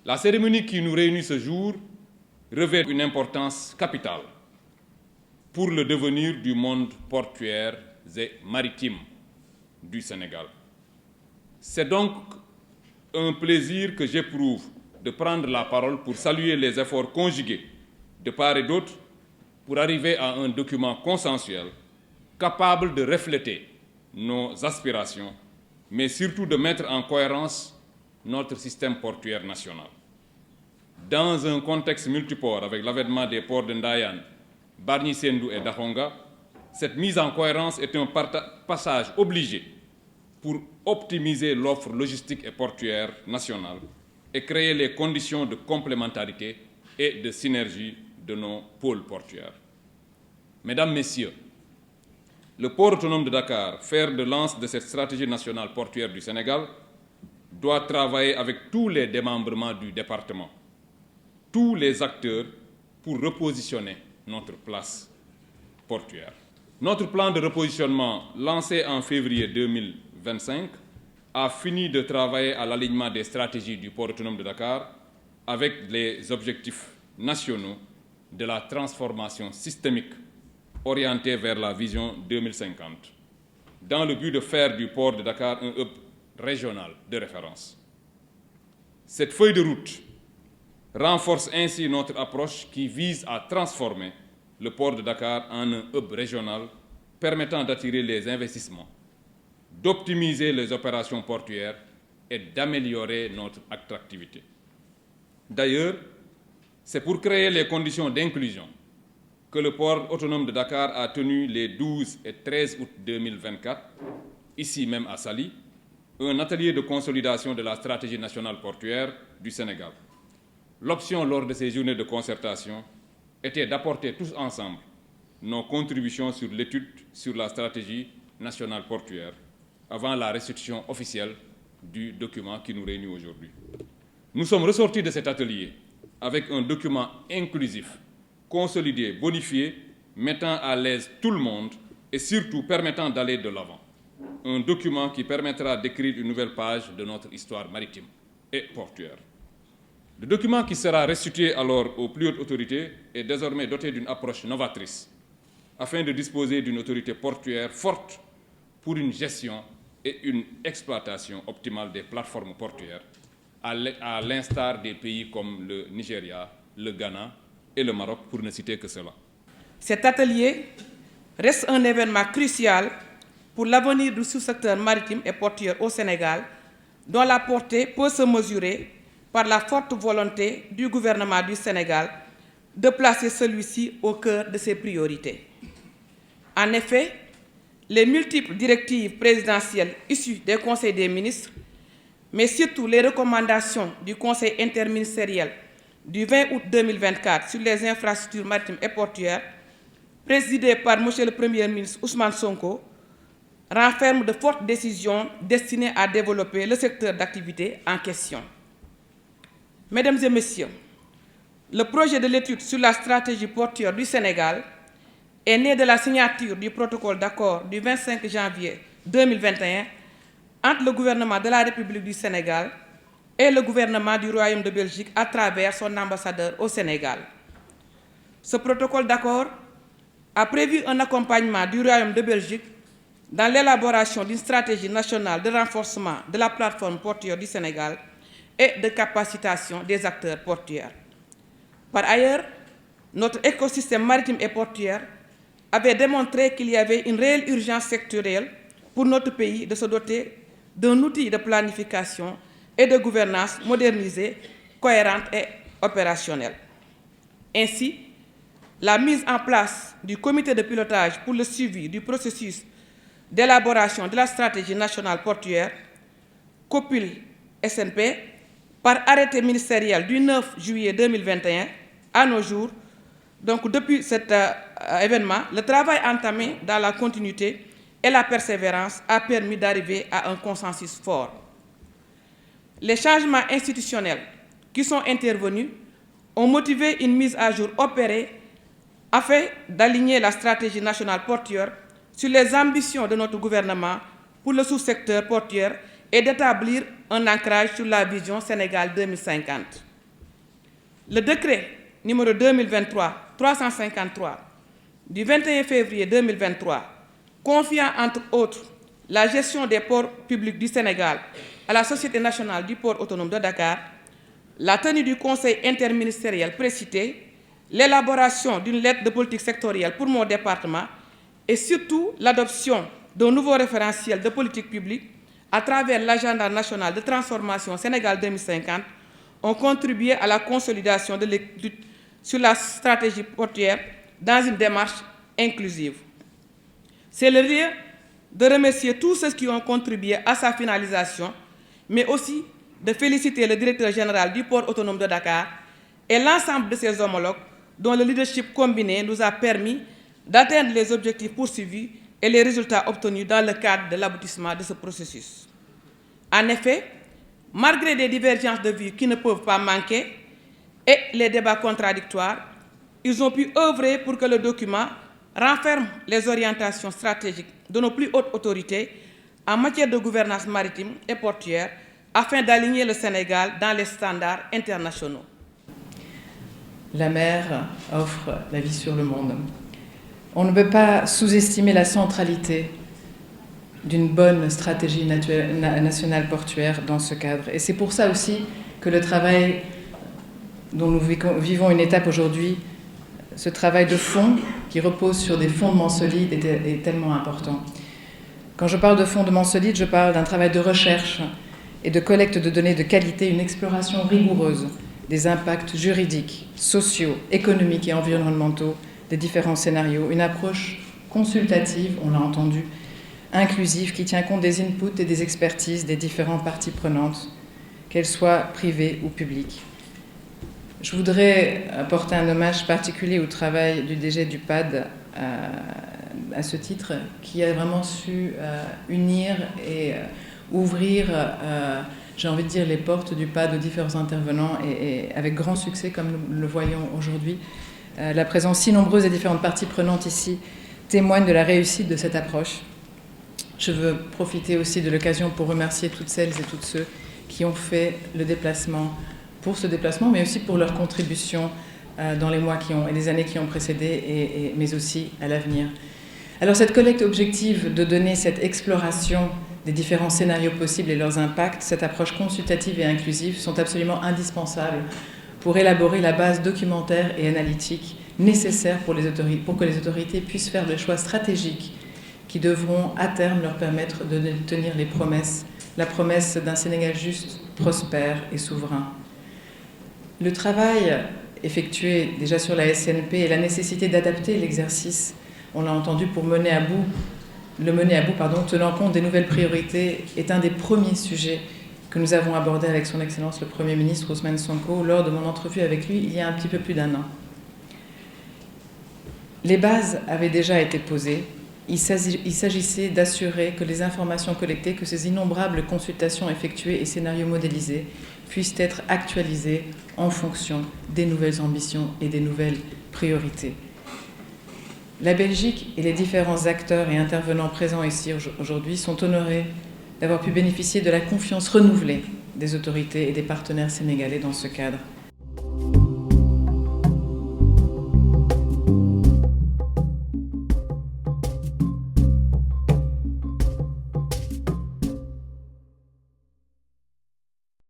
La cérémonie qui nous réunit ce jour revêt une importance capitale pour le devenir du monde portuaire et maritime du Sénégal. C'est donc un plaisir que j'éprouve de prendre la parole pour saluer les efforts conjugués de part et d'autre pour arriver à un document consensuel capable de refléter nos aspirations, mais surtout de mettre en cohérence notre système portuaire national. Dans un contexte multiport avec l'avènement des ports de Ndayane, Bargny Sendou et Dahonga, cette mise en cohérence est un passage obligé pour optimiser l'offre logistique et portuaire nationale et créer les conditions de complémentarité et de synergie de nos pôles portuaires. Mesdames, Messieurs, le port autonome de Dakar, fer de lance de cette stratégie nationale portuaire du Sénégal, doit travailler avec tous les démembrements du département, tous les acteurs pour repositionner notre place portuaire. Notre plan de repositionnement, lancé en février 2025, a fini de travailler à l'alignement des stratégies du port autonome de Dakar avec les objectifs nationaux de la transformation systémique orientée vers la vision 2050, dans le but de faire du port de Dakar un hub régional de référence. Cette feuille de route renforce ainsi notre approche qui vise à transformer le port de Dakar en un hub régional permettant d'attirer les investissements, d'optimiser les opérations portuaires et d'améliorer notre attractivité. D'ailleurs, c'est pour créer les conditions d'inclusion que le port autonome de Dakar a tenu les 12 et 13 août 2024, ici même à Saly, un atelier de consolidation de la stratégie nationale portuaire du Sénégal. L'option lors de ces journées de concertation était d'apporter tous ensemble nos contributions sur l'étude sur la stratégie nationale portuaire avant la restitution officielle du document qui nous réunit aujourd'hui. Nous sommes ressortis de cet atelier avec un document inclusif, consolidé, bonifié, mettant à l'aise tout le monde et surtout permettant d'aller de l'avant. Un document qui permettra d'écrire une nouvelle page de notre histoire maritime et portuaire. Le document qui sera restitué alors aux plus hautes autorités est désormais doté d'une approche novatrice afin de disposer d'une autorité portuaire forte pour une gestion et une exploitation optimale des plateformes portuaires, à l'instar des pays comme le Nigeria, le Ghana et le Maroc, pour ne citer que cela. Cet atelier reste un événement crucial pour l'avenir du sous-secteur maritime et portuaire au Sénégal, dont la portée peut se mesurer par la forte volonté du gouvernement du Sénégal de placer celui-ci au cœur de ses priorités. En effet, les multiples directives présidentielles issues des conseils des ministres, mais surtout les recommandations du Conseil interministériel du 20 août 2024 sur les infrastructures maritimes et portuaires, présidé par M. le Premier ministre Ousmane Sonko, renferment de fortes décisions destinées à développer le secteur d'activité en question. Mesdames et Messieurs, le projet de l'étude sur la stratégie portuaire du Sénégal est né de la signature du protocole d'accord du 25 janvier 2021 entre le gouvernement de la République du Sénégal et le gouvernement du Royaume de Belgique à travers son ambassadeur au Sénégal. Ce protocole d'accord a prévu un accompagnement du Royaume de Belgique dans l'élaboration d'une stratégie nationale de renforcement de la plateforme portuaire du Sénégal et de capacitation des acteurs portuaires. Par ailleurs, notre écosystème maritime et portuaire avait démontré qu'il y avait une réelle urgence sectorielle pour notre pays de se doter d'un outil de planification et de gouvernance modernisée, cohérente et opérationnelle. Ainsi, la mise en place du comité de pilotage pour le suivi du processus d'élaboration de la stratégie nationale portuaire, COPUL SNP, par arrêté ministériel du 9 juillet 2021 à nos jours. Donc, depuis cet événement, le travail entamé dans la continuité et la persévérance a permis d'arriver à un consensus fort. Les changements institutionnels qui sont intervenus ont motivé une mise à jour opérée afin d'aligner la stratégie nationale portuaire sur les ambitions de notre gouvernement pour le sous-secteur portuaire et d'établir un ancrage sur la vision Sénégal 2050. Le décret numéro 2023-353 du 21 février 2023, confiant entre autres la gestion des ports publics du Sénégal à la Société nationale du port autonome de Dakar, la tenue du conseil interministériel précité, l'élaboration d'une lettre de politique sectorielle pour mon département et surtout l'adoption d'un nouveau référentiel de politique publique à travers l'agenda national de transformation Sénégal 2050 ont contribué à la consolidation de l'étude sur la stratégie portuaire dans une démarche inclusive. C'est le lieu de remercier tous ceux qui ont contribué à sa finalisation, mais aussi de féliciter le directeur général du port autonome de Dakar et l'ensemble de ses homologues dont le leadership combiné nous a permis d'atteindre les objectifs poursuivis et les résultats obtenus dans le cadre de l'aboutissement de ce processus. En effet, malgré des divergences de vues qui ne peuvent pas manquer et les débats contradictoires, ils ont pu œuvrer pour que le document renferme les orientations stratégiques de nos plus hautes autorités en matière de gouvernance maritime et portuaire afin d'aligner le Sénégal dans les standards internationaux. La mer offre la vie sur le monde. On ne peut pas sous-estimer la centralité d'une bonne stratégie nationale portuaire dans ce cadre. Et c'est pour ça aussi que le travail dont nous vivons une étape aujourd'hui, ce travail de fond qui repose sur des fondements solides est tellement important. Quand je parle de fondements solides, je parle d'un travail de recherche et de collecte de données de qualité, une exploration rigoureuse des impacts juridiques, sociaux, économiques et environnementaux des différents scénarios, une approche consultative, on l'a entendu, inclusive, qui tient compte des inputs et des expertises des différentes parties prenantes, qu'elles soient privées ou publiques. Je voudrais apporter un hommage particulier au travail du DG du PAD à ce titre, qui a vraiment su unir et ouvrir, j'ai envie de dire, les portes du PAD aux différents intervenants et avec grand succès, comme nous le voyons aujourd'hui. La présence si nombreuse des différentes parties prenantes ici témoigne de la réussite de cette approche. Je veux profiter aussi de l'occasion pour remercier toutes celles et tous ceux qui ont fait le déplacement, pour ce déplacement, mais aussi pour leur contribution dans les mois et les années qui ont précédé, mais aussi à l'avenir. Alors cette collecte objective de données, cette exploration des différents scénarios possibles et leurs impacts, cette approche consultative et inclusive sont absolument indispensables pour élaborer la base documentaire et analytique nécessaire pour que les autorités puissent faire des choix stratégiques qui devront à terme leur permettre de tenir les promesses, la promesse d'un Sénégal juste, prospère et souverain. Le travail effectué déjà sur la SNP et la nécessité d'adapter l'exercice, on l'a entendu, pour le mener à bout, tenant compte des nouvelles priorités, est un des premiers sujets que nous avons abordé avec son Excellence le Premier ministre Ousmane Sonko lors de mon entrevue avec lui il y a un petit peu plus d'un an. Les bases avaient déjà été posées. Il s'agissait d'assurer que les informations collectées, que ces innombrables consultations effectuées et scénarios modélisés puissent être actualisés en fonction des nouvelles ambitions et des nouvelles priorités. La Belgique et les différents acteurs et intervenants présents ici aujourd'hui sont honorés d'avoir pu bénéficier de la confiance renouvelée des autorités et des partenaires sénégalais dans ce cadre.